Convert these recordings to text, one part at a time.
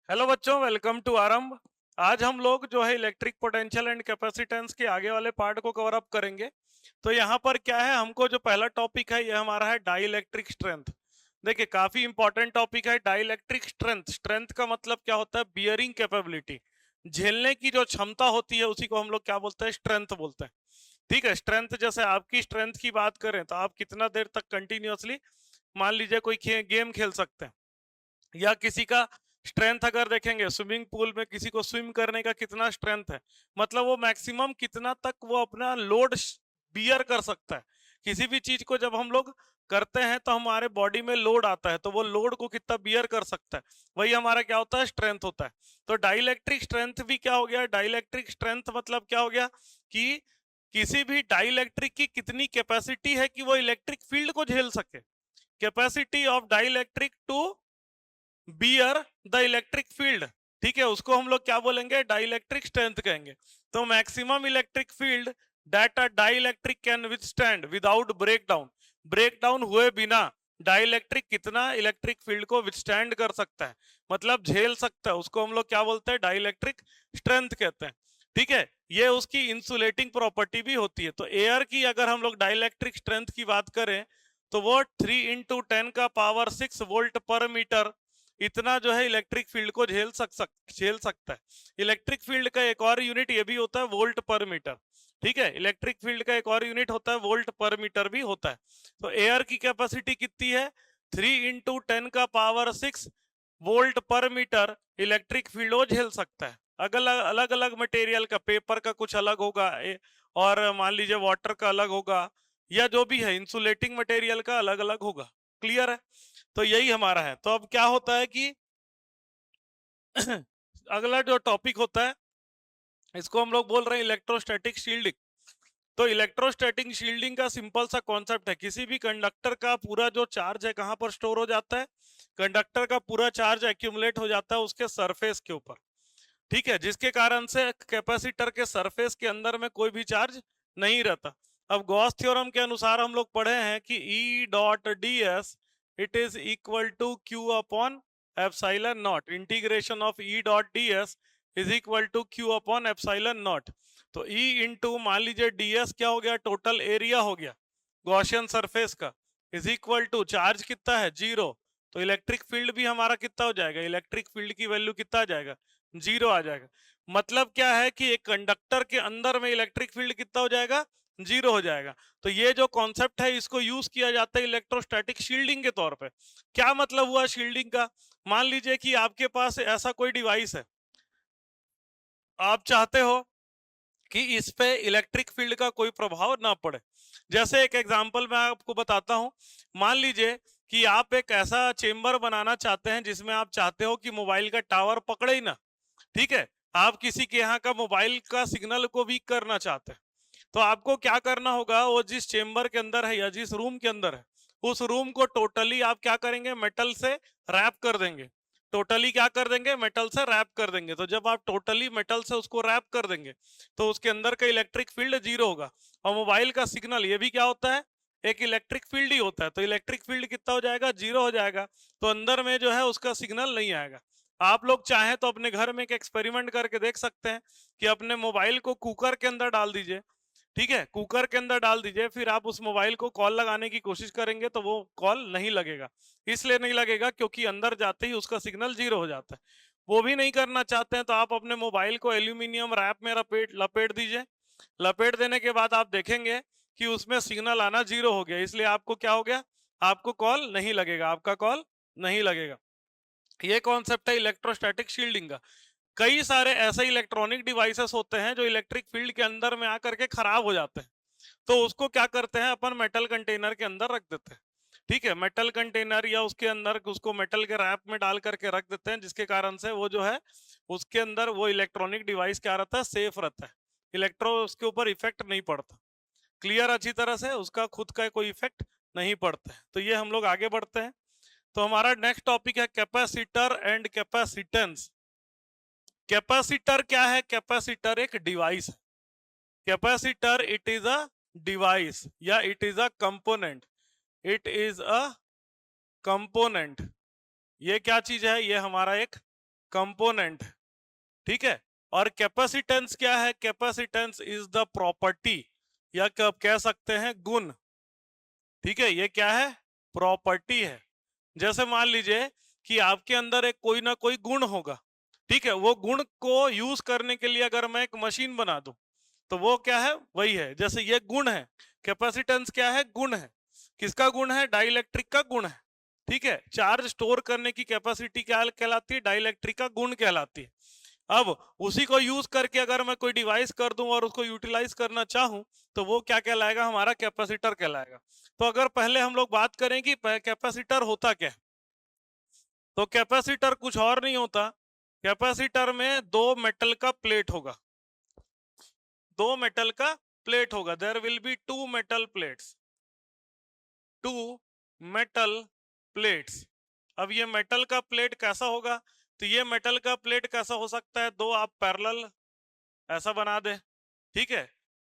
Hello बच्चों, welcome to आरंभ। आज हम लोग जो है इलेक्ट्रिक पोटेंशियल एंड कैपेसिटेंस के आगे वाले पार्ट को कवर अप करेंगे। तो यहाँ पर क्या है, हमको जो पहला टॉपिक है ये हमारा है डाई इलेक्ट्रिक स्ट्रेंथ। देखिए, काफी इंपॉर्टेंट टॉपिक है डाई इलेक्ट्रिक स्ट्रेंथ। स्ट्रेंथ का मतलब क्या होता है? बियरिंग कैपेबिलिटी, झेलने की जो क्षमता होती है उसी को हम लोग क्या बोलते हैं? स्ट्रेंथ बोलते हैं। ठीक है, स्ट्रेंथ जैसे आपकी स्ट्रेंथ की बात करें तो आप कितना देर तक कंटिन्यूअसली मान लीजिए कोई गेम खेल सकते हैं, या किसी का स्ट्रेंथ अगर देखेंगे स्विमिंग पूल में किसी को स्विम करने का कितना स्ट्रेंथ है, मतलब वो मैक्सिमम कितना तक वो अपना लोड बियर कर सकता है। किसी भी चीज को जब हम लोग करते हैं तो हमारे बॉडी में लोड आता है, तो वो लोड को कितना बियर कर सकता है, वही हमारा क्या होता है? स्ट्रेंथ होता है। तो डाइलेक्ट्रिक स्ट्रेंथ भी क्या हो गया? डाइलेक्ट्रिक स्ट्रेंथ मतलब क्या हो गया कि किसी भी डाइलेक्ट्रिक की कितनी कैपेसिटी है कि वो इलेक्ट्रिक फील्ड को झेल सके। Capacity of dielectric to bear the electric field, ठीक है, उसको हम लोग क्या बोलेंगे? डाइलेक्ट्रिक स्ट्रेंथ कहेंगे। तो maximum electric field that a dielectric can withstand without breakdown, breakdown हुए बिना डाइलेक्ट्रिक कितना इलेक्ट्रिक फील्ड को विथस्टैंड कर सकता है, मतलब झेल सकता है, उसको हम लोग क्या बोलते हैं? डाइलेक्ट्रिक स्ट्रेंथ कहते हैं। ठीक है, ये उसकी इंसुलेटिंग प्रॉपर्टी भी होती है। तो एयर की अगर हम लोग डाइलेक्ट्रिक स्ट्रेंथ की बात करें तो वो 3 × 10⁻⁶ वोल्ट पर मीटर इतना जो है इलेक्ट्रिक फील्ड को झेल सकता है। इलेक्ट्रिक फील्ड का एक और यूनिट ये भी होता है, वोल्ट पर मीटर। ठीक है, इलेक्ट्रिक फील्ड का एक और यूनिट होता है, वोल्ट पर मीटर भी होता है। तो एयर की कैपेसिटी कितनी है? 3 × 10⁻⁶ वोल्ट पर मीटर इलेक्ट्रिक फील्ड को झेल सकता है। अलग अलग मटेरियल का, पेपर का कुछ अलग होगा, और मान लीजिए वाटर का अलग होगा, या जो भी है इंसुलेटिंग मटेरियल का अलग अलग होगा। क्लियर है? तो यही हमारा है। तो अब क्या होता है कि अगला जो टॉपिक होता है इसको हम लोग बोल रहे हैं इलेक्ट्रोस्टैटिक शील्डिंग। तो इलेक्ट्रोस्टैटिक शील्डिंग का सिंपल सा कॉन्सेप्ट है, किसी भी कंडक्टर का पूरा जो चार्ज है कहां पर स्टोर हो जाता है? कंडक्टर का पूरा चार्ज एक्यूमुलेट हो जाता है उसके सरफेस के ऊपर। ठीक है, जिसके कारण से कैपेसिटर के सरफेस के अंदर में कोई भी चार्ज नहीं रहता। अब गॉस थ्योरम के अनुसार हम लोग पढ़े हैं कि E dot D S it is equal to Q upon epsilon not, integration of E dot D S is equal to Q upon epsilon not. तो ई इंटू मान लीजिए डी एस क्या हो गया? टोटल एरिया हो गया Gaussian surface का, is equal to charge कितना है? 0। तो इलेक्ट्रिक फील्ड भी हमारा कितना हो जाएगा? इलेक्ट्रिक फील्ड की वैल्यू कितना आ जाएगा? 0 आ जाएगा। मतलब क्या है कि एक कंडक्टर के अंदर में इलेक्ट्रिक फील्ड कितना हो जाएगा? 0 हो जाएगा। तो ये जो कॉन्सेप्ट है इसको यूज किया जाता है इलेक्ट्रोस्टैटिक शील्डिंग के तौर पे। क्या मतलब हुआ शील्डिंग का? मान लीजिए कि आपके पास ऐसा कोई डिवाइस है, आप चाहते हो कि इस पे इलेक्ट्रिक फील्ड का कोई प्रभाव ना पड़े। जैसे एक एग्जांपल मैं आपको बताता हूं। मान लीजिए कि आप एक ऐसा चेंबर बनाना चाहते हैं जिसमें आप चाहते हो कि मोबाइल का टावर पकड़े ही ना। ठीक है, आप किसी के यहाँ का मोबाइल का सिग्नल को वीक करना चाहते हैं। तो आपको क्या करना होगा? वो जिस चेंबर के अंदर है या जिस रूम के अंदर है उस रूम को टोटली आप क्या करेंगे? मेटल से रैप कर देंगे। टोटली क्या कर देंगे? मेटल से रैप कर देंगे। तो जब आप टोटली मेटल से उसको रैप कर देंगे तो उसके अंदर का इलेक्ट्रिक फील्ड 0 होगा। और मोबाइल का सिग्नल ये भी क्या होता है? एक इलेक्ट्रिक फील्ड ही होता है। तो इलेक्ट्रिक फील्ड कितना हो जाएगा? 0 हो जाएगा। तो अंदर में जो है उसका सिग्नल नहीं आएगा। आप लोग चाहें तो अपने घर में एक एक्सपेरिमेंट करके देख सकते हैं कि अपने मोबाइल को कुकर के अंदर डाल दीजिए। ठीक है, कुकर के अंदर डाल दीजिए, फिर आप उस मोबाइल को कॉल लगाने की कोशिश करेंगे तो वो कॉल नहीं लगेगा। इसलिए नहीं लगेगा क्योंकि अंदर जाते ही उसका सिग्नल 0 हो जाता है। वो भी नहीं करना चाहते हैं तो आप अपने मोबाइल को एल्यूमिनियम रैप में लपेट लपेट दीजिए। लपेट देने के बाद आप देखेंगे कि उसमें सिग्नल आना 0 हो गया। इसलिए आपको क्या हो गया? आपको कॉल नहीं लगेगा, आपका कॉल नहीं लगेगा। ये कॉन्सेप्ट है इलेक्ट्रोस्टैटिक शील्डिंग का। कई सारे ऐसे इलेक्ट्रॉनिक डिवाइसेस होते हैं जो इलेक्ट्रिक फील्ड के अंदर में आकर के खराब हो जाते हैं। तो उसको क्या करते हैं? अपन मेटल कंटेनर के अंदर रख देते हैं। ठीक है, मेटल कंटेनर या उसके अंदर उसको मेटल के रैप में डाल करके रख देते हैं, जिसके कारण से वो जो है उसके अंदर वो इलेक्ट्रॉनिक डिवाइस क्या रहता है? सेफ रहता है। इलेक्ट्रो उसके ऊपर इफेक्ट नहीं पड़ता। क्लियर? अच्छी तरह से उसका खुद का कोई इफेक्ट नहीं पड़ता है। तो ये हम लोग आगे बढ़ते हैं। तो हमारा नेक्स्ट टॉपिक है कैपेसिटर एंड कैपेसिटेंस। कैपेसिटर क्या है? कैपेसिटर एक डिवाइस है। Capacitor it is a device या it is a component. It is a component. ये क्या चीज है? ये हमारा एक कंपोनेंट, ठीक है। और कैपेसिटेंस क्या है? कैपेसिटेंस इज द प्रॉपर्टी, या कब कह सकते हैं गुण, ठीक है। ये क्या है? प्रॉपर्टी है। जैसे मान लीजिए कि आपके अंदर एक कोई ना कोई गुण होगा, ठीक है। वो गुण को यूज करने के लिए अगर मैं एक मशीन बना दूं तो वो क्या है? वही है। जैसे ये गुण है, कैपेसिटेंस क्या है? गुण है। किसका गुण है? डाइलेक्ट्रिक का गुण है, ठीक है। चार्ज स्टोर करने की कैपेसिटी क्या कहलाती है? डाइलेक्ट्रिक का गुण कहलाती है। अब उसी को यूज करके अगर मैं कोई डिवाइस कर दूं और उसको यूटिलाइज करना चाहूं तो वो क्या कहलाएगा? हमारा कैपेसिटर कहलाएगा। तो अगर पहले हम लोग बात करें कि कैपेसिटर होता क्या है, तो कैपेसिटर कुछ और नहीं होता। कैपेसिटर में दो मेटल का प्लेट होगा, दो मेटल का प्लेट होगा। There will be two metal plates, two metal plates. अब ये मेटल का प्लेट कैसा होगा? तो ये मेटल का प्लेट कैसा हो सकता है? दो आप पैरेलल ऐसा बना दे, ठीक है।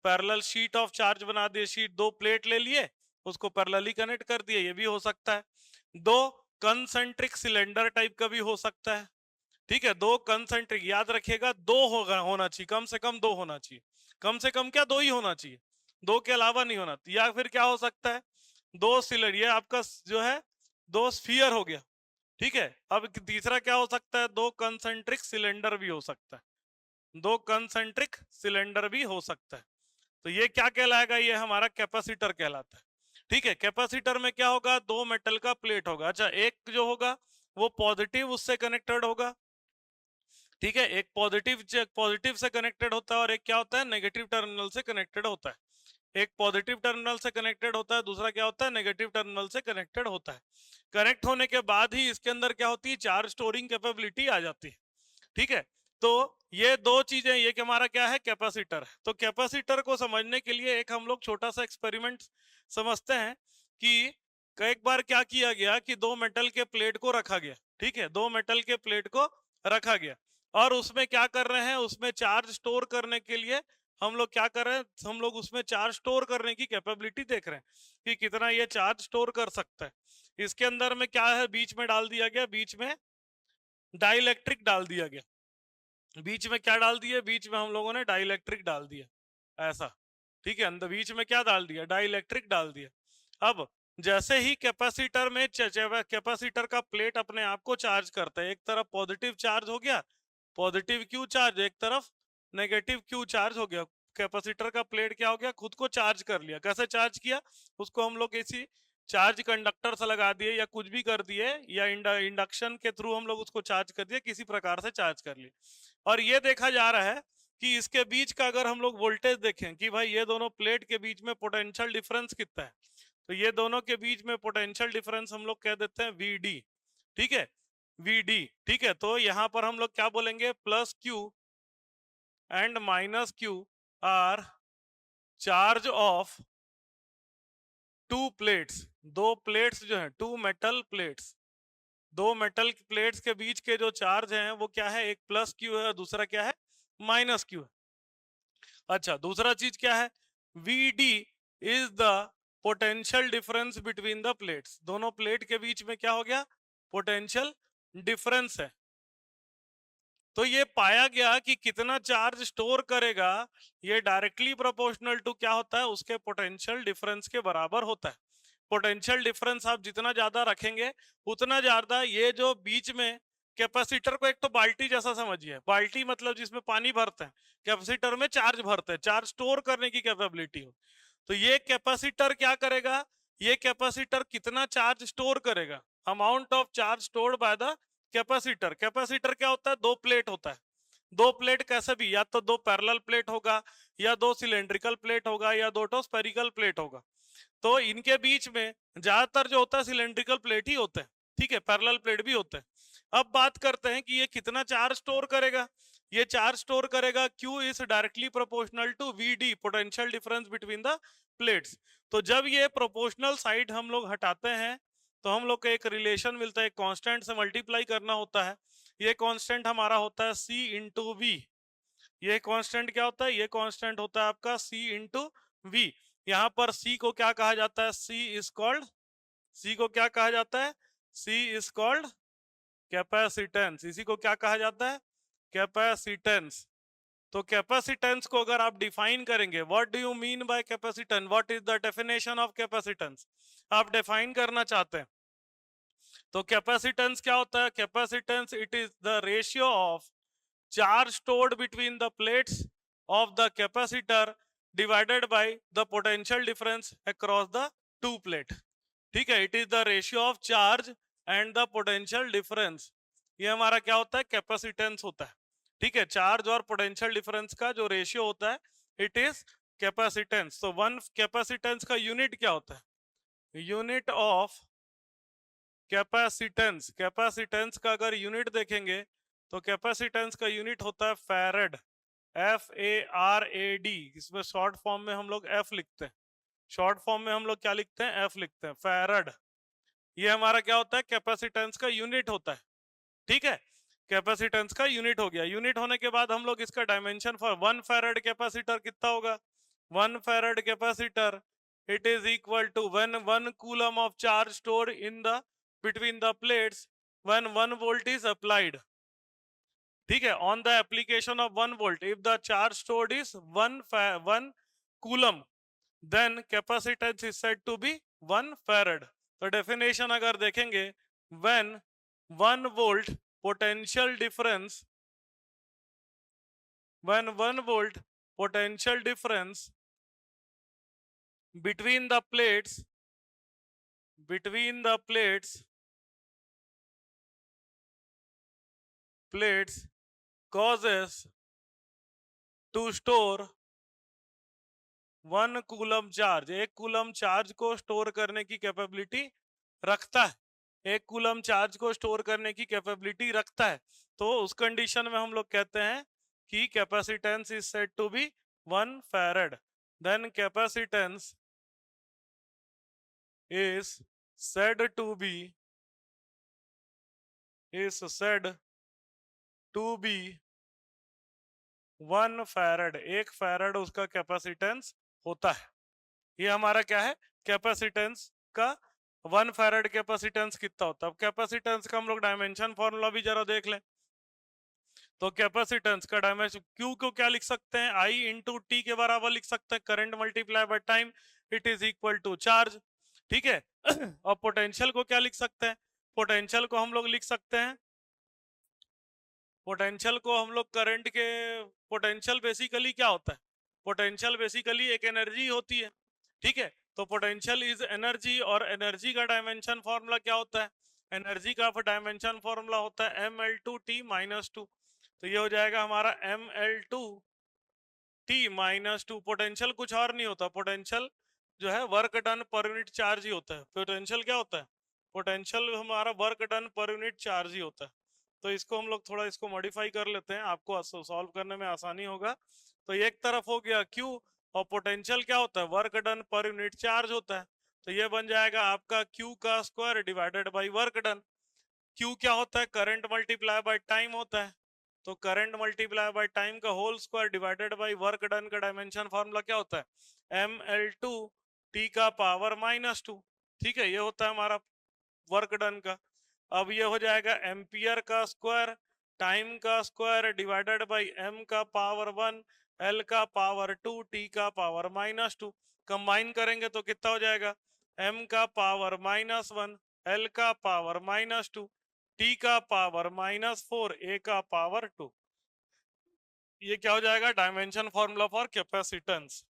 पैरेलल शीट ऑफ चार्ज बना दिए, शीट दो प्लेट ले लिए, उसको पैरेलली कनेक्ट कर दिए, ये भी हो सकता है। दो कंसेंट्रिक सिलेंडर टाइप का भी हो सकता है, ठीक है। दो कंसेंट्रिक, याद रखिएगा दो होगा, होना चाहिए, कम से कम दो होना चाहिए। कम से कम क्या? दो ही होना चाहिए, दो के अलावा नहीं होना। या फिर क्या हो सकता है? दो सिलेंडर, ये आपका जो है दो स्फीयर हो गया, ठीक है। अब तीसरा क्या हो सकता है? दो कंसेंट्रिक सिलेंडर भी हो सकता है, दो कंसेंट्रिक सिलेंडर भी हो सकता है। तो ये क्या कहलाएगा? ये हमारा कैपेसिटर कहलाता है, ठीक है। कैपेसिटर में क्या होगा? दो मेटल का प्लेट होगा। अच्छा, एक जो होगा वो पॉजिटिव उससे कनेक्टेड होगा, ठीक है। एक पॉजिटिव से कनेक्टेड होता है और एक क्या होता है? नेगेटिव टर्मिनल से कनेक्टेड होता है। एक पॉजिटिव टर्मिनल से कनेक्टेड होता है, दूसरा क्या होता है? नेगेटिव टर्मिनल से कनेक्टेड होता है। कनेक्ट होने के बाद ही इसके अंदर क्या होती है? चार्ज स्टोरिंग कैपेबिलिटी आ जाती है, ठीक है। तो ये दो चीजें, ये कि हमारा क्या है? कैपेसिटर है। तो कैपेसिटर को समझने के लिए एक हम लोग छोटा सा एक्सपेरिमेंट समझते हैं कि एक बार क्या किया गया कि दो मेटल के प्लेट को रखा गया, ठीक है। दो मेटल के प्लेट को रखा गया और उसमें क्या कर रहे हैं? उसमें चार्ज स्टोर करने के लिए हम लोग क्या कर रहे हैं? हम लोग उसमें चार्ज स्टोर करने की कैपेबिलिटी देख रहे हैं कि कितना ये चार्ज स्टोर कर सकता है। इसके अंदर में क्या है? बीच में डाल दिया गया, बीच में डाइलेक्ट्रिक डाल दिया गया। बीच में क्या डाल दिया? बीच में हम लोगों ने डाइलेक्ट्रिक डाल दिया, ऐसा, ठीक है। अंदर बीच में क्या डाल दिया? डाइलेक्ट्रिक डाल दिया। अब जैसे ही कैपेसिटर में कैपेसिटर का प्लेट अपने आप को चार्ज करता है, एक तरफ पॉजिटिव चार्ज हो गया, पॉजिटिव क्यू चार्ज, एक तरफ नेगेटिव क्यू चार्ज हो गया। कैपेसिटर का प्लेट क्या हो गया? खुद को चार्ज कर लिया। कैसे चार्ज किया? उसको हम लोग इसी चार्ज कंडक्टर से लगा दिए या कुछ भी कर दिए, या इंडक्शन के थ्रू हम लोग उसको चार्ज कर दिए, किसी प्रकार से चार्ज कर लिए। और ये देखा जा रहा है कि इसके बीच का अगर हम लोग वोल्टेज देखें कि भाई ये दोनों प्लेट के बीच में पोटेंशियल डिफरेंस कितना है, तो ये दोनों के बीच में पोटेंशियल डिफरेंस हम लोग कह देते हैं वीडी, ठीक है। वीडी, ठीक है। तो यहां पर हम लोग क्या बोलेंगे? Plus Q and minus Q R charge of to plates. दो प्लेट्स जो है, टू मेटल प्लेट्स, दो मेटल प्लेट्स के बीच के जो चार्ज हैं वो क्या है? एक प्लस क्यू है और दूसरा क्या है? माइनस क्यू है। अच्छा, दूसरा चीज क्या है? VD is the potential difference between the plates. दोनों प्लेट के बीच में क्या हो गया? पोटेंशियल डिफरेंस है। तो ये पाया गया कि कितना चार्ज स्टोर करेगा ये डायरेक्टली प्रोपोर्शनल टू क्या होता है? उसके पोटेंशियल डिफरेंस के बराबर होता है। पोटेंशियल डिफरेंस आप जितना ज्यादा रखेंगे उतना ज्यादा ये जो बीच में कैपेसिटर को, एक तो बाल्टी जैसा समझिए, बाल्टी मतलब जिसमें पानी भरते हैं, कैपेसिटर में चार्ज भरते हैं, चार्ज स्टोर करने की कैपेबिलिटी हो। तो ये कैपेसिटर क्या करेगा? ये कैपेसिटर कितना चार्ज स्टोर करेगा? Amount of charge stored by the capacitor. Capacitor क्या होता है? दो प्लेट होता है। दो प्लेट कैसे भी, या तो दो पैरेलल प्लेट होगा, या दो सिलेंड्रिकल प्लेट होगा, या दो तो स्फेरिकल प्लेट होगा। तो इनके बीच में ज्यादातर जो होता है सिलेंड्रिकल प्लेट ही होते हैं, ठीक है। पैरेलल प्लेट भी होते हैं। अब बात करते हैं कि ये कितना चार्ज स्टोर करेगा। ये चार्ज स्टोर करेगा, Q is directly proportional to VD, potential difference between the plates. तो जब ये प्रोपोर्शनल साइड हम लोग हटाते हैं तो हम लोग को एक रिलेशन मिलता है, एक कांस्टेंट से मल्टीप्लाई करना होता है। ये कांस्टेंट हमारा होता है C इंटू वी। ये कांस्टेंट क्या होता है? ये कांस्टेंट होता है आपका C इंटू वी। यहाँ पर C को क्या कहा जाता है? C इज कॉल्ड, C को क्या कहा जाता है? C इज कॉल्ड कैपेसिटेंस, इसी को क्या कहा जाता है, कैपेसिटेंस। तो कैपेसिटेंस को अगर आप डिफाइन करेंगे, what do you mean by capacitance, what is the definition of capacitance, आप डिफाइन करना चाहते हैं तो कैपेसिटेंस क्या होता है, capacitance it is the ratio of charge stored between the plates of the capacitor divided by the potential difference across the two plate. ठीक है, it is the ratio of charge and the potential difference, ये हमारा क्या होता है, capacitance होता है। ठीक है, चार्ज और पोटेंशियल डिफरेंस का जो रेशियो होता है इट इज कैपेसिटेंस। तो वन कैपेसिटेंस का यूनिट क्या होता है, यूनिट ऑफ कैपेसिटेंस, कैपेसिटेंस का अगर यूनिट देखेंगे तो कैपेसिटेंस का यूनिट होता है फैरेड, FARAD, इसमें शॉर्ट फॉर्म में हम लोग F लिखते हैं, शॉर्ट फॉर्म में हम लोग क्या लिखते हैं, F लिखते हैं, फैरेड। ये हमारा क्या होता है, कैपेसिटेंस का यूनिट होता है। ठीक है, कैपेसिटेंस का यूनिट हो गया। यूनिट होने के बाद हम लोग इसका डायमेंशन फॉर 1 फैरेड कैपेसिटर कितना होगा, 1 farad capacitor it is equal to when 1 coulomb of charge stored in the between the plates when 1 volt is applied। ठीक है, on the application of 1 volt if the charge stored is 1 coulomb then capacitance is said to be 1 farad। तो definition अगर देखेंगे, when 1 volt potential difference, when 1 volt potential difference between the plates causes to store 1 coulomb charge, 1 coulomb charge को store करने की capability रखता है, 1 coulomb charge को store करने की कैपेबिलिटी रखता है, तो उस कंडीशन में हम लोग कहते हैं कि capacitance is said to be 1 farad. Then capacitance is said to be 1 farad, 1 farad उसका कैपेसिटेंस होता है। ये हमारा क्या है, कैपेसिटेंस का 1 फैरेड कैपेसिटेंस कितना होता है। अब कैपेसिटेंस का हम लोग डायमेंशन फॉर्मूला भी जरा देख लें। तो कैपेसिटेंस का डायमेंशन क्यू को क्या लिख सकते हैं, आई इंटू टी के बराबर लिख सकते हैं, current multiply by time it is equal to charge. ठीक है और पोटेंशियल को क्या लिख सकते हैं, पोटेंशियल को हम लोग लिख सकते हैं, पोटेंशियल को हम लोग करंट के, पोटेंशियल बेसिकली क्या होता है, पोटेंशियल बेसिकली एक एनर्जी होती है। ठीक है, तो पोटेंशियल इज एनर्जी, और एनर्जी का डायमेंशन फॉर्मूला क्या होता है, एनर्जी का डायमेंशन फॉर्मूला होता है mL2T-2। तो ये हो जाएगा हमारा mL2T-2। पोटेंशियल कुछ और नहीं होता, पोटेंशियल जो है work done per unit charge ही होता है। पोटेंशियल क्या होता है, पोटेंशियल हमारा work done per unit charge ही होता है। तो इसको हम लोग थोड़ा इसको मॉडिफाई कर लेते हैं, आपको सॉल्व करने में आसानी होगा। तो एक तरफ हो गया Q, और पोटेंशियल क्या होता है, work done per unit charge होता है। तो ये बन जाएगा आपका Q का square divided by work done. Q क्या होता है, करंट मल्टीप्लाई बाय टाइम होता है, तो करंट मल्टीप्लाई बाय टाइम का whole square divided by work done का डायमेंशन फॉर्मूला क्या होता है, mL2T का पावर -2। ठीक है, ये होता है हमारा वर्क डन का। अब ये हो जाएगा एम्पियर का स्क्वायर टाइम का स्क्वायर डिवाइडेड बाय m का पावर 1 L का पावर 2 T का पावर -2। कंबाइन करेंगे तो कितना हो जाएगा, m का पावर -1 L का पावर -2 T का पावर -4 A का पावर 2। ये क्या हो जाएगा, डायमेंशन फॉर्मूला फॉर कैपेसिटेंस।